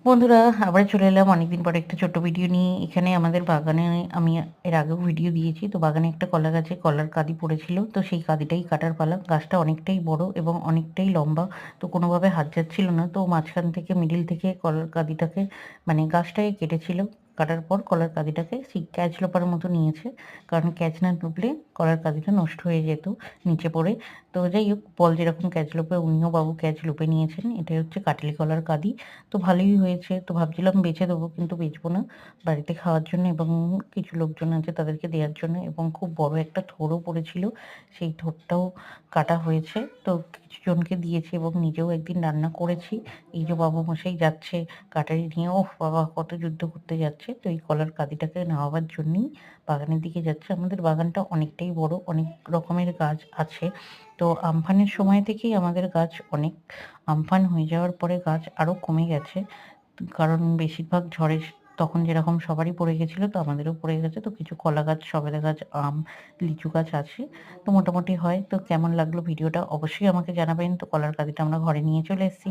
বন্ধুরা, আবার চলে এলাম অনেকদিন পরে একটা ছোট্ট ভিডিও নিয়ে। এখানে আমাদের বাগানে আমি এর আগেও ভিডিও দিয়েছি। তো বাগানে একটা কলা গাছে কলার কাঁদি পড়েছিল। তো সেই কাঁদিটাই কাটার পালা। গাছটা অনেকটাই বড় এবং অনেকটাই লম্বা। তো কোনোভাবে হাত যাচ্ছিল না। তো মাঝখান থেকে মিডিল থেকে কলার কাঁদিটাকে মানে গাছটাকে কেটেছিল। কাটার পর কলার কাঁদিটাকে সেই ক্যাচ লোপার মতো নিয়েছে। কারণ ক্যাচ না টুকলে কলার কাঁদিটা নষ্ট হয়ে যেত নিচে পড়ে। তো যাই হোক, বল যেরকম ক্যাচ লোপে উনিও বাবু ক্যাচ লোপে নিয়েছেন। এটাই হচ্ছে কাটলি কলার কাঁদি। তো ভালোই হয়েছে। তো ভাবছিলাম বেচে দেবো, কিন্তু বেচবো না। বাড়িতে খাওয়ার জন্য এবং কিছু লোকজন আছে তাদেরকে দেওয়ার জন্য, এবং খুব বড় একটা থোড়ও পড়েছিল, সেই থোড়টাও কাটা হয়েছে। তো কিছুজনকে দিয়েছি এবং নিজেও একদিন রান্না করেছি। এই যে বাবু মশাই যাচ্ছে কাটারি নিয়ে, ওহ বাবা কত যুদ্ধ করতে যাচ্ছে। তো এই কলার কাঁদিটাকে নেওয়াবার জন্যই বাগানের দিকে যাচ্ছে। আমাদের বাগানটা অনেকটাই বড়, অনেক রকমের গাছ আছে। তো আমফানের সময় থেকেই আমাদের গাছ অনেক, আমফান হয়ে যাওয়ার পরে গাছ আরো কমে গেছে। কারণ বেশিরভাগ ঝড়ে তখন যেরকম সবারই পড়ে গেছিল, তো আমাদেরও পড়ে গেছে। তো কিছু কলা গাছ, সবেদা গাছ, আম, লিচু গাছ আছে। তো মোটামুটি হয়। তো কেমন লাগলো ভিডিওটা অবশ্যই আমাকে জানাবেন। তো কলার কাঁদিটা আমরা ঘরে নিয়ে চলে এসেছি।